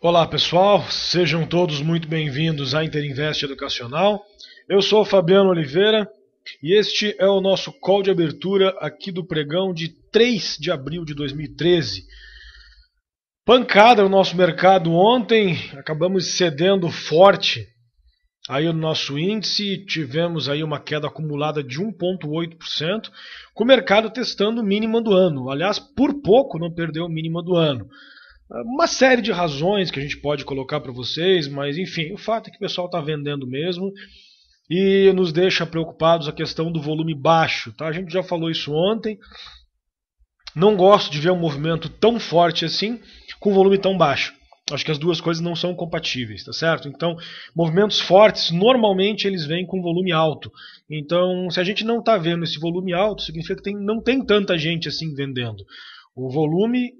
Olá pessoal, sejam todos muito bem-vindos à Interinvest Educacional. Eu sou o Fabiano Oliveira e este é o nosso call de abertura aqui do pregão de 3 de abril de 2013. Pancada no nosso mercado ontem, acabamos cedendo forte aí no nosso índice, tivemos aí uma queda acumulada de 1,8%, com o mercado testando o mínimo do ano. Aliás, por pouco não perdeu o mínimo do ano. Uma série de razões que a gente pode colocar para vocês, mas enfim, o fato é que o pessoal está vendendo mesmo e nos deixa preocupados a questão do volume baixo. Tá? A gente já falou isso ontem. Não gosto de ver um movimento tão forte assim com volume tão baixo. Acho que as duas coisas não são compatíveis, tá certo? Então, movimentos fortes, normalmente eles vêm com volume alto. Então, se a gente não está vendo esse volume alto, significa que não tem tanta gente assim vendendo. O volume,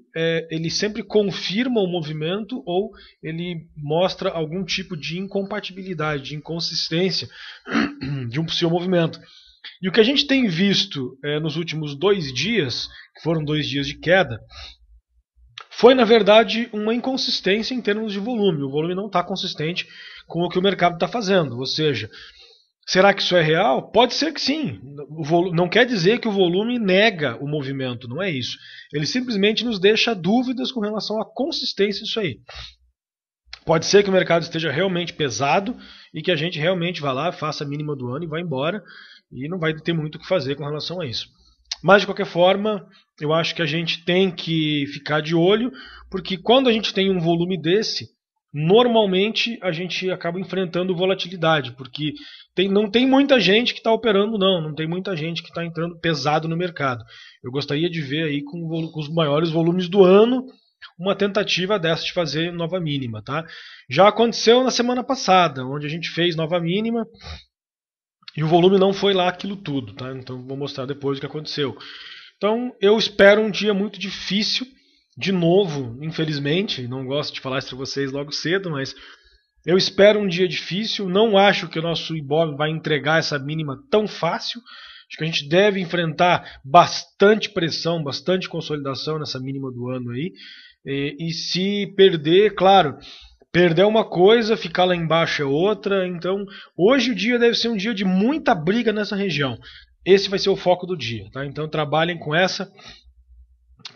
ele sempre confirma o movimento ou ele mostra algum tipo de incompatibilidade, de inconsistência de um possível movimento. E o que a gente tem visto nos últimos 2 dias, que foram 2 dias de queda, foi, na verdade, uma inconsistência em termos de volume. O volume não está consistente com o que o mercado está fazendo. Ou seja, será que isso é real? Pode ser que sim. Não quer dizer que o volume nega o movimento, não é isso. Ele simplesmente nos deixa dúvidas com relação à consistência disso aí. Pode ser que o mercado esteja realmente pesado e que a gente realmente vá lá, faça a mínima do ano e vá embora. E não vai ter muito o que fazer com relação a isso. Mas, de qualquer forma, eu acho que a gente tem que ficar de olho, porque quando a gente tem um volume desse, normalmente a gente acaba enfrentando volatilidade, porque não tem muita gente que está operando, não tem muita gente que está entrando pesado no mercado. Eu gostaria de ver aí com os maiores volumes do ano uma tentativa dessa de fazer nova mínima. Tá? Já aconteceu na semana passada, onde a gente fez nova mínima, e o volume não foi lá aquilo tudo, tá? Então vou mostrar depois o que aconteceu. Então eu espero um dia muito difícil, de novo, infelizmente, não gosto de falar isso para vocês logo cedo, mas eu espero um dia difícil, não acho que o nosso Ibov vai entregar essa mínima tão fácil, acho que a gente deve enfrentar bastante pressão, bastante consolidação nessa mínima do ano aí, e se perder, claro, perder uma coisa, ficar lá embaixo é outra. Então, hoje o dia deve ser um dia de muita briga nessa região. Esse vai ser o foco do dia. Tá? Então, trabalhem com essa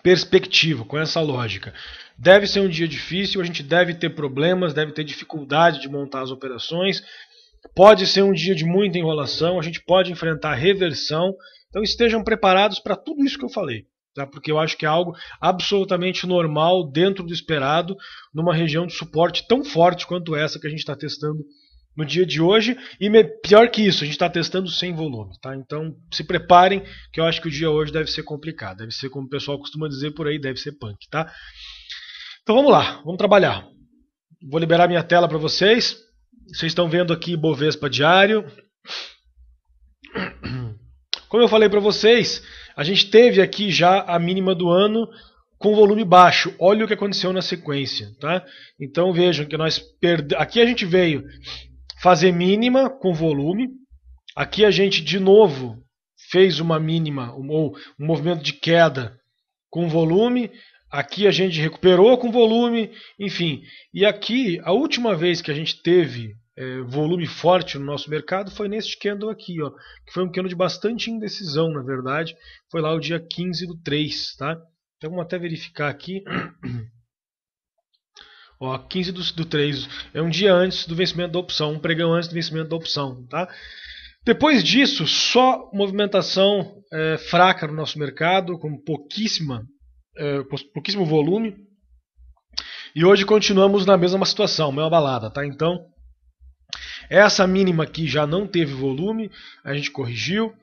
perspectiva, com essa lógica. Deve ser um dia difícil, a gente deve ter problemas, deve ter dificuldade de montar as operações. Pode ser um dia de muita enrolação, a gente pode enfrentar reversão. Então, estejam preparados para tudo isso que eu falei. Tá? Porque eu acho que é algo absolutamente normal, dentro do esperado, numa região de suporte tão forte quanto essa que a gente está testando no dia de hoje. E pior que isso, a gente está testando sem volume. Tá? Então se preparem, que eu acho que o dia hoje deve ser complicado. Deve ser, como o pessoal costuma dizer por aí, deve ser punk. Tá? Então vamos lá, vamos trabalhar. Vou liberar minha tela para vocês. Vocês estão vendo aqui Bovespa diário. Como eu falei para vocês, a gente teve aqui já a mínima do ano com volume baixo. Olha o que aconteceu na sequência. Tá? Então vejam que aqui a gente veio fazer mínima com volume. Aqui a gente de novo fez uma mínima, ou um movimento de queda com volume. Aqui a gente recuperou com volume. Enfim, e aqui a última vez que a gente teve volume forte no nosso mercado foi neste candle aqui, ó, que foi um candle de bastante indecisão, na verdade. Foi lá o dia 15/3, tá? Então vamos até verificar aqui. Ó, 15/3 é um dia antes do vencimento da opção, um pregão antes do vencimento da opção, tá? Depois disso, só movimentação fraca no nosso mercado, com pouquíssimo volume. E hoje continuamos na mesma situação, mesma balada, tá? Então, essa mínima aqui já não teve volume, a gente corrigiu.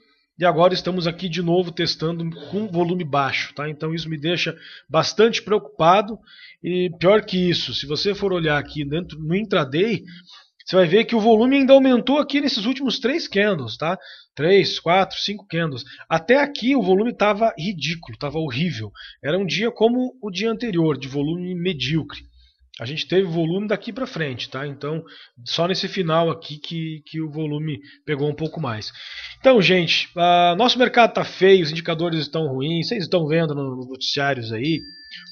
E agora estamos aqui de novo testando com volume baixo. Tá? Então isso me deixa bastante preocupado. E pior que isso, se você for olhar aqui dentro no intraday, você vai ver que o volume ainda aumentou aqui nesses últimos 3 candles. Tá? 3, 4, 5 candles. Até aqui o volume estava ridículo, estava horrível. Era um dia como o dia anterior, de volume medíocre. A gente teve volume daqui para frente, tá? Então, só nesse final aqui que o volume pegou um pouco mais. Então, gente, nosso mercado está feio, os indicadores estão ruins, vocês estão vendo nos noticiários aí.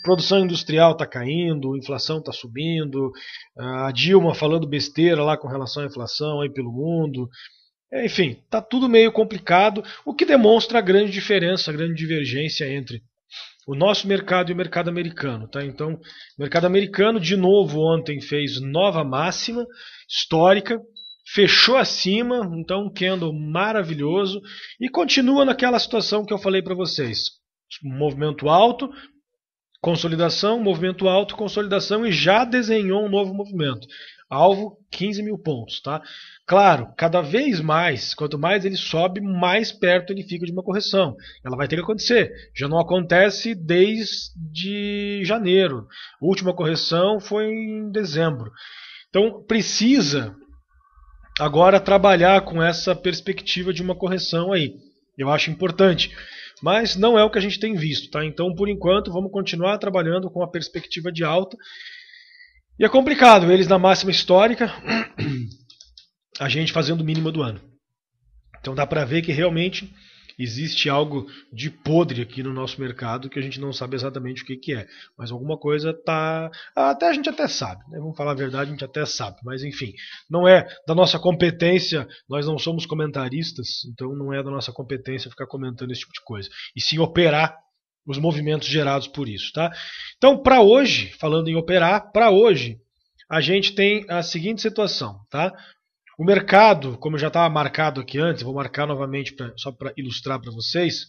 Produção industrial está caindo, inflação está subindo, a Dilma falando besteira lá com relação à inflação aí pelo mundo. Enfim, está tudo meio complicado, o que demonstra a grande diferença, a grande divergência entre o nosso mercado e o mercado americano. Tá? Então, o mercado americano, de novo, ontem fez nova máxima histórica, fechou acima, então um candle maravilhoso, e continua naquela situação que eu falei para vocês. Movimento alto, consolidação, movimento alto, consolidação, e já desenhou um novo movimento. Alvo 15 mil pontos. Tá? Claro, cada vez mais, quanto mais ele sobe, mais perto ele fica de uma correção. Ela vai ter que acontecer. Já não acontece desde janeiro. A última correção foi em dezembro. Então precisa agora trabalhar com essa perspectiva de uma correção aí. Eu acho importante. Mas não é o que a gente tem visto. Tá? Então, por enquanto, vamos continuar trabalhando com a perspectiva de alta. E é complicado, eles na máxima histórica, a gente fazendo o mínimo do ano. Então dá para ver que realmente existe algo de podre aqui no nosso mercado que a gente não sabe exatamente o que é. Mas alguma coisa tá. Até a gente até sabe, né? Vamos falar a verdade, a gente até sabe. Mas enfim, não é da nossa competência, nós não somos comentaristas, então não é da nossa competência ficar comentando esse tipo de coisa. E sim operar os movimentos gerados por isso. Tá? Então, para hoje, falando em operar, para hoje, a gente tem a seguinte situação. Tá? O mercado, como eu já estava marcado aqui antes, vou marcar novamente só para ilustrar para vocês,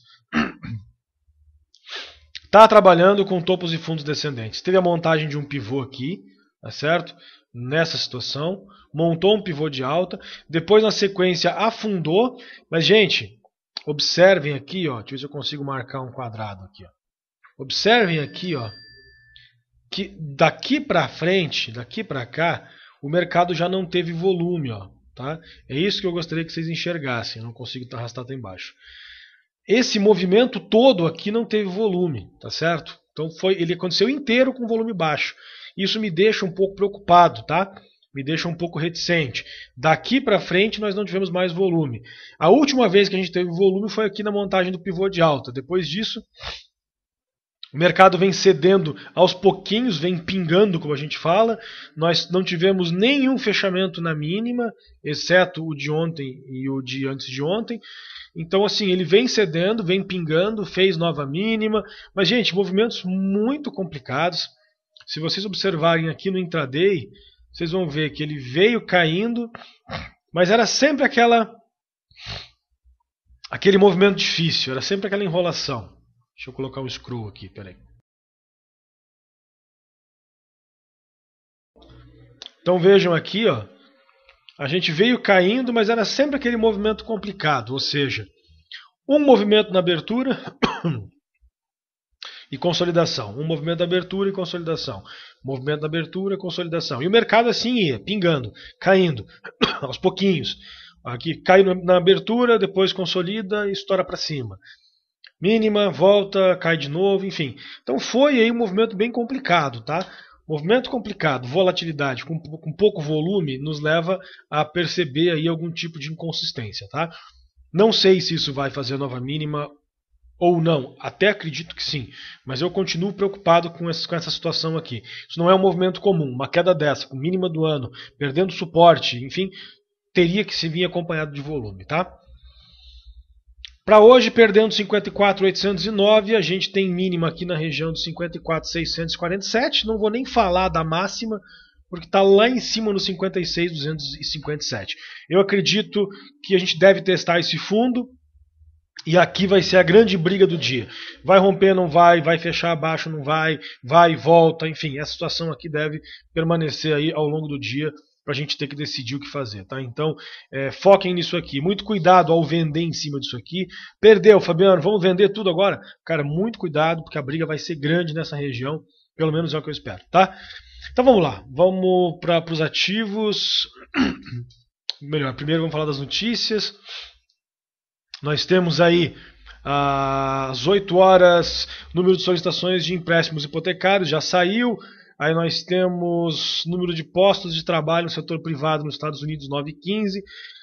está trabalhando com topos e fundos descendentes. Teve a montagem de um pivô aqui, tá certo? Nessa situação, montou um pivô de alta, depois na sequência afundou, mas gente, observem aqui, ó, deixa eu ver se eu consigo marcar um quadrado aqui, ó. Observem aqui, ó, que daqui para frente, daqui para cá, o mercado já não teve volume, ó, tá? É isso que eu gostaria que vocês enxergassem, eu não consigo arrastar até embaixo. Esse movimento todo aqui não teve volume, tá certo? Então ele aconteceu inteiro com volume baixo. Isso me deixa um pouco preocupado, tá? Me deixa um pouco reticente. Daqui para frente nós não tivemos mais volume. A última vez que a gente teve volume foi aqui na montagem do pivô de alta. Depois disso, o mercado vem cedendo aos pouquinhos, vem pingando, como a gente fala. Nós não tivemos nenhum fechamento na mínima, exceto o de ontem e o de antes de ontem. Então, assim, ele vem cedendo, vem pingando, fez nova mínima. Mas, gente, movimentos muito complicados. Se vocês observarem aqui no intraday, vocês vão ver que ele veio caindo, mas era sempre aquele movimento difícil, era sempre aquela enrolação. Deixa eu colocar um scroll aqui, peraí. Então vejam aqui, ó, a gente veio caindo, mas era sempre aquele movimento complicado, ou seja, um movimento na abertura e consolidação, um movimento na abertura e consolidação, movimento na abertura e consolidação. E o mercado assim ia, pingando, caindo, aos pouquinhos. Aqui cai na abertura, depois consolida e estoura para cima. Mínima, volta, cai de novo, enfim. Então foi aí um movimento bem complicado, tá? Movimento complicado, volatilidade com pouco volume nos leva a perceber aí algum tipo de inconsistência, tá? Não sei se isso vai fazer nova mínima ou não, até acredito que sim, mas eu continuo preocupado com essa situação aqui. Isso não é um movimento comum, uma queda dessa, com mínima do ano, perdendo suporte, enfim, teria que se vir acompanhado de volume, tá? Para hoje, perdendo 54.809, a gente tem mínima aqui na região de 54.647. Não vou nem falar da máxima, porque está lá em cima no 56.257. Eu acredito que a gente deve testar esse fundo, e aqui vai ser a grande briga do dia. Vai romper, não vai, vai fechar abaixo, não vai, vai e volta, enfim, essa situação aqui deve permanecer aí ao longo do dia, para a gente ter que decidir o que fazer, tá? Então, foquem nisso aqui. Muito cuidado ao vender em cima disso aqui. Perdeu, Fabiano, vamos vender tudo agora? Cara, muito cuidado, porque a briga vai ser grande nessa região. Pelo menos é o que eu espero, tá? Então vamos lá. Vamos para os ativos. Melhor, primeiro vamos falar das notícias. Nós temos aí às 8 horas, número de solicitações de empréstimos hipotecários já saiu. Aí nós temos número de postos de trabalho no setor privado nos Estados Unidos, 9,15,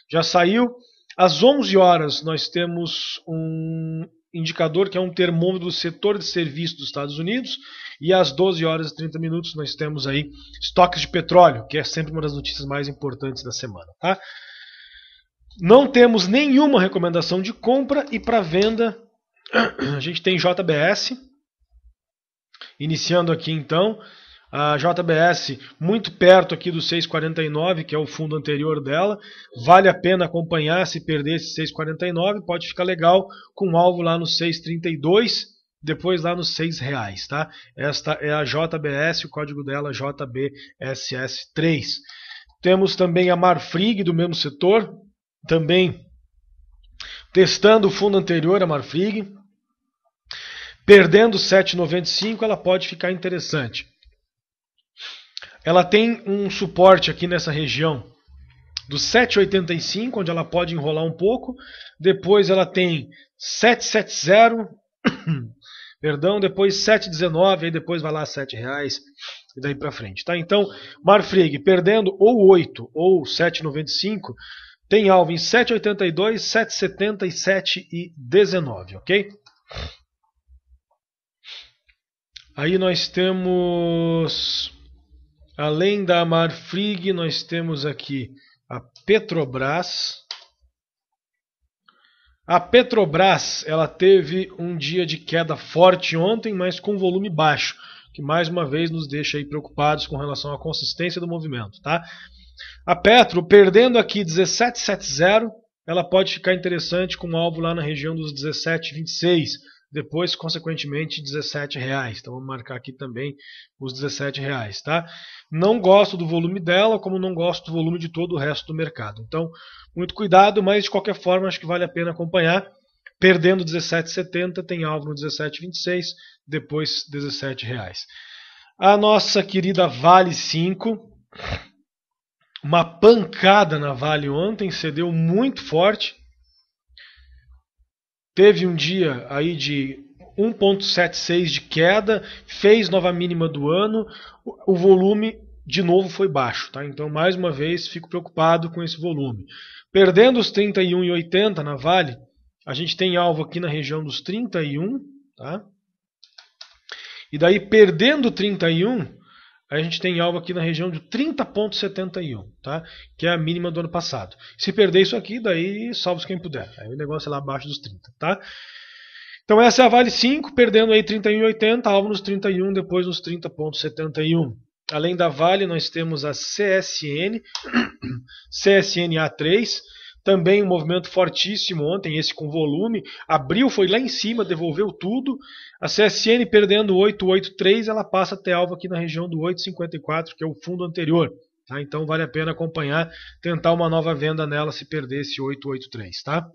já saiu. Às 11 horas nós temos um indicador que é um termômetro do setor de serviços dos Estados Unidos. E às 12 horas e 30 minutos nós temos aí estoques de petróleo, que é sempre uma das notícias mais importantes da semana. Tá? Não temos nenhuma recomendação de compra e para venda a gente tem JBS. Iniciando aqui então, a JBS muito perto aqui do 6,49, que é o fundo anterior dela. Vale a pena acompanhar, se perder esse 6,49, pode ficar legal com um alvo lá no 6,32, depois lá nos R$6, tá? Esta é a JBS, o código dela é JBSS3. Temos também a Marfrig do mesmo setor, também testando o fundo anterior, a Marfrig. Perdendo 7,95, ela pode ficar interessante. Ela tem um suporte aqui nessa região do 7,85, onde ela pode enrolar um pouco. Depois ela tem 7,70, perdão, depois 7,19, aí depois vai lá R$7 e daí para frente. Tá? Então, Marfrig perdendo ou 8 ou 7,95, tem alvo em 7,82, 7,70 e 7,19, ok? Aí nós temos, além da Marfrig, nós temos aqui a Petrobras. A Petrobras, ela teve um dia de queda forte ontem, mas com volume baixo, que mais uma vez nos deixa aí preocupados com relação à consistência do movimento. Tá? A Petro, perdendo aqui 17,70, ela pode ficar interessante com um alvo lá na região dos 17,26. Depois, consequentemente, R$17. Então, vamos marcar aqui também os R$17. Tá? Não gosto do volume dela, como não gosto do volume de todo o resto do mercado. Então, muito cuidado, mas de qualquer forma, acho que vale a pena acompanhar. Perdendo R$17,70, tem alvo no R$17,26, depois R$17. A nossa querida Vale 5, uma pancada na Vale ontem, cedeu muito forte. Teve um dia aí de 1,76 de queda, fez nova mínima do ano, o volume de novo foi baixo. Tá? Então, mais uma vez, fico preocupado com esse volume. Perdendo os 31,80 na Vale, a gente tem alvo aqui na região dos 31. Tá? E daí, perdendo 31, a gente tem alvo aqui na região de 30,71, tá? Que é a mínima do ano passado. Se perder isso aqui, daí salve quem puder. Aí o negócio é lá abaixo dos 30, tá? Então essa é a Vale 5, perdendo aí 31,80, alvo nos 31, depois nos 30,71. Além da Vale, nós temos a CSN, CSNA3, também um movimento fortíssimo ontem, esse com volume. Abril foi lá em cima, devolveu tudo. A CSN perdendo 8,83, ela passa a ter alvo aqui na região do 8,54, que é o fundo anterior. Tá? Então vale a pena acompanhar, tentar uma nova venda nela se perder esse 8,83. Tá?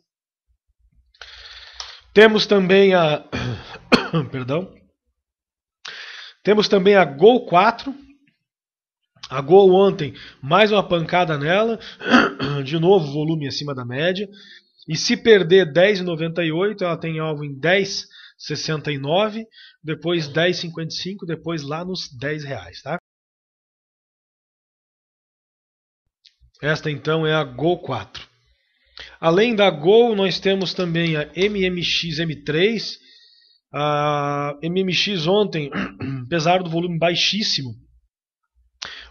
Temos também a perdão. Temos também a Gol 4. A Gol ontem, mais uma pancada nela, de novo volume acima da média, e se perder 10,98, ela tem alvo em 10,69, depois 10,55, depois lá nos R$10. Tá? Esta então é a Gol 4. Além da Gol, nós temos também a MMX M3. A MMX ontem, apesar do volume baixíssimo,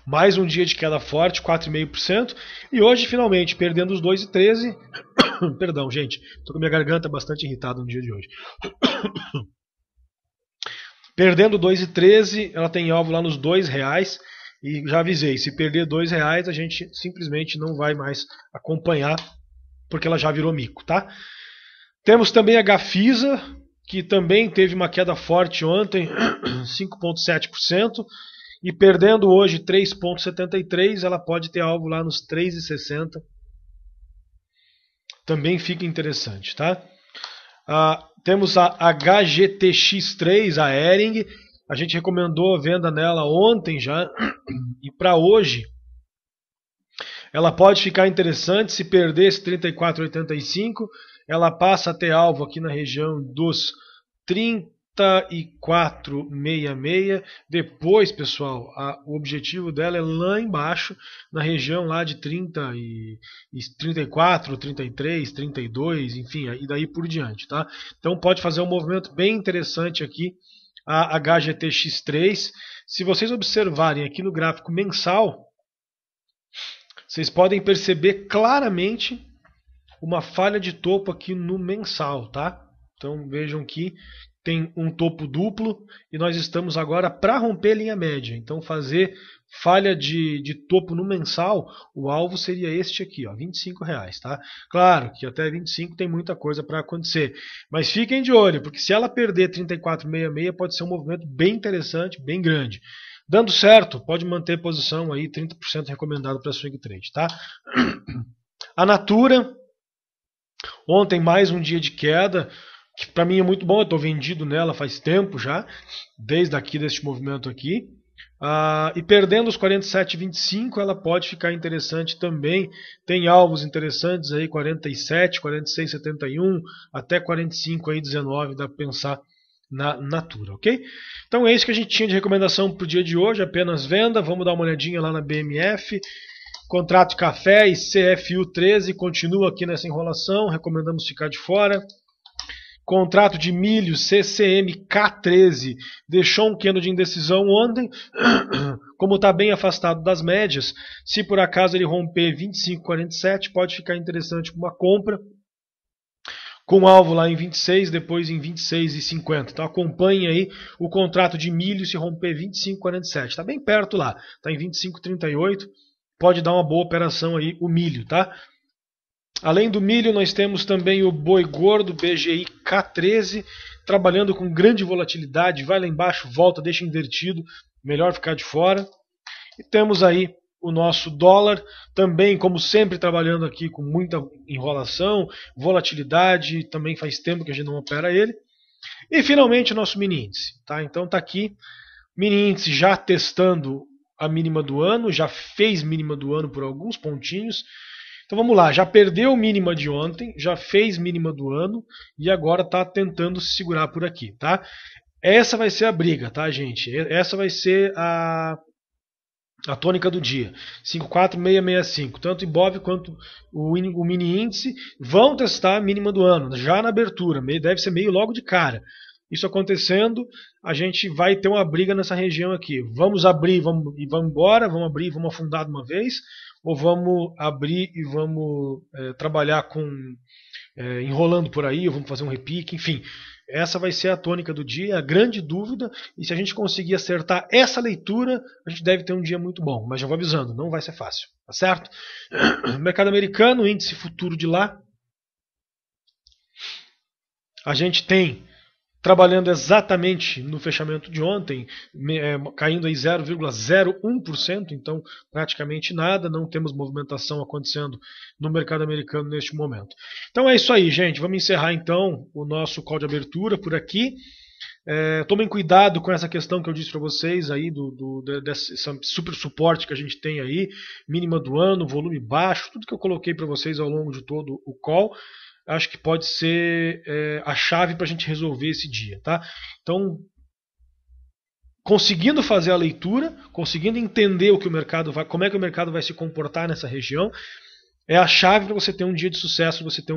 mais um dia de queda forte, 4,5%. E hoje, finalmente, perdendo os 2,13. Perdão, gente. Estou com minha garganta bastante irritada no dia de hoje. Perdendo 2,13, ela tem alvo lá nos R$2. E já avisei, se perder R$2, a gente simplesmente não vai mais acompanhar, porque ela já virou mico, tá? Temos também a Gafisa, que também teve uma queda forte ontem, 5,7%. E perdendo hoje 3,73, ela pode ter alvo lá nos 3,60. Também fica interessante, tá? Temos a HGTX3, a Ering. A gente recomendou a venda nela ontem já. E para hoje, ela pode ficar interessante. Se perder esse 34,85, ela passa a ter alvo aqui na região dos 30 34,66. Depois, pessoal, o objetivo dela é lá embaixo, na região lá de 30 e 34, 33, 32, enfim, e daí por diante, tá? Então pode fazer um movimento bem interessante aqui, a HGTX3. Se vocês observarem aqui no gráfico mensal, vocês podem perceber claramente uma falha de topo aqui no mensal, tá? Então vejam que tem um topo duplo e nós estamos agora para romper a linha média. Então fazer falha de topo no mensal, o alvo seria este aqui, ó, R$25, tá? Claro que até 25 tem muita coisa para acontecer, mas fiquem de olho, porque se ela perder 34,66 pode ser um movimento bem interessante, bem grande. Dando certo, pode manter posição aí, 30% recomendado para swing trade, tá? A Natura, ontem mais um dia de queda, que para mim é muito bom, eu estou vendido nela faz tempo já, desde aqui deste movimento aqui. E perdendo os 47,25 ela pode ficar interessante também. Tem alvos interessantes aí, 47, 46,71 até 45,19 dá para pensar na Natura, ok? Então é isso que a gente tinha de recomendação para o dia de hoje, apenas venda. Vamos dar uma olhadinha lá na BMF. Contrato de café e CFU 13 continua aqui nessa enrolação, recomendamos ficar de fora. Contrato de milho CCM K13 deixou um candle de indecisão ontem, como está bem afastado das médias, se por acaso ele romper 25,47 pode ficar interessante para uma compra, com alvo lá em 26, depois em 26,50. Então acompanhe aí o contrato de milho se romper 25,47, está bem perto lá, está em 25,38, pode dar uma boa operação aí o milho, tá? Além do milho, nós temos também o boi gordo, BGI K13, trabalhando com grande volatilidade, vai lá embaixo, volta, deixa invertido, melhor ficar de fora. E temos aí o nosso dólar, também, como sempre, trabalhando aqui com muita enrolação, volatilidade, também faz tempo que a gente não opera ele. E finalmente o nosso mini índice, tá? Então está aqui, mini índice já testando a mínima do ano, já fez mínima do ano por alguns pontinhos. Então vamos lá, já perdeu mínima de ontem, já fez mínima do ano e agora está tentando se segurar por aqui, tá? Essa vai ser a briga, tá, gente? Essa vai ser a tônica do dia. 54665, tanto Ibov quanto o mini índice vão testar a mínima do ano, já na abertura, deve ser meio logo de cara. Isso acontecendo, a gente vai ter uma briga nessa região aqui. Vamos abrir e vamos embora, vamos abrir e vamos afundar de uma vez, ou vamos abrir e vamos trabalhar com enrolando por aí, ou vamos fazer um repique, enfim. Essa vai ser a tônica do dia, a grande dúvida, e se a gente conseguir acertar essa leitura, a gente deve ter um dia muito bom, mas já vou avisando, não vai ser fácil, tá certo? Mercado americano, índice futuro de lá, a gente tem trabalhando exatamente no fechamento de ontem, caindo aí 0,01%, então praticamente nada, não temos movimentação acontecendo no mercado americano neste momento. Então é isso aí, gente, vamos encerrar então o nosso call de abertura por aqui. Tomem cuidado com essa questão que eu disse para vocês aí desse super suporte que a gente tem aí, mínima do ano, volume baixo, tudo que eu coloquei para vocês ao longo de todo o call. Acho que pode ser a chave para a gente resolver esse dia, tá? Então, conseguindo fazer a leitura, conseguindo entender o que o mercado como é que o mercado vai se comportar nessa região, é a chave para você ter um dia de sucesso, você ter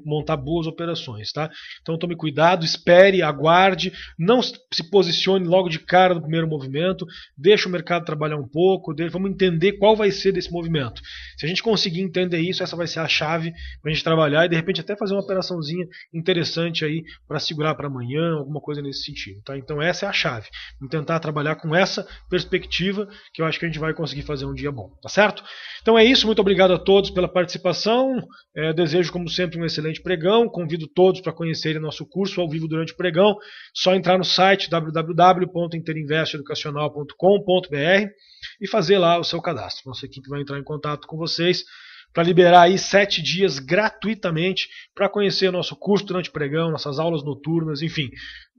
montar boas operações, tá? Então tome cuidado, espere, aguarde, não se posicione logo de cara no primeiro movimento, deixa o mercado trabalhar um pouco, vamos entender qual vai ser desse movimento. Se a gente conseguir entender isso, essa vai ser a chave para a gente trabalhar e de repente até fazer uma operaçãozinha interessante aí para segurar para amanhã, alguma coisa nesse sentido, tá? Então essa é a chave. Vamos tentar trabalhar com essa perspectiva que eu acho que a gente vai conseguir fazer um dia bom, tá certo? Então é isso, muito obrigado a todos pela participação, desejo como sempre um excelente pregão, convido todos para conhecerem nosso curso ao vivo durante o pregão, só entrar no site www.interinvesteeducacional.com.br e fazer lá o seu cadastro. Nossa equipe vai entrar em contato com vocês para liberar aí 7 dias gratuitamente para conhecer o nosso curso durante o pregão, nossas aulas noturnas, enfim,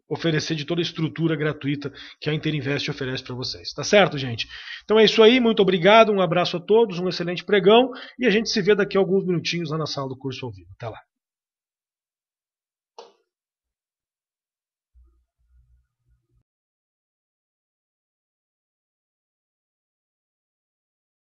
oferecer de toda a estrutura gratuita que a Interinvest oferece para vocês. Tá certo, gente? Então é isso aí, muito obrigado, um abraço a todos, um excelente pregão e a gente se vê daqui a alguns minutinhos lá na sala do curso ao vivo. Até lá.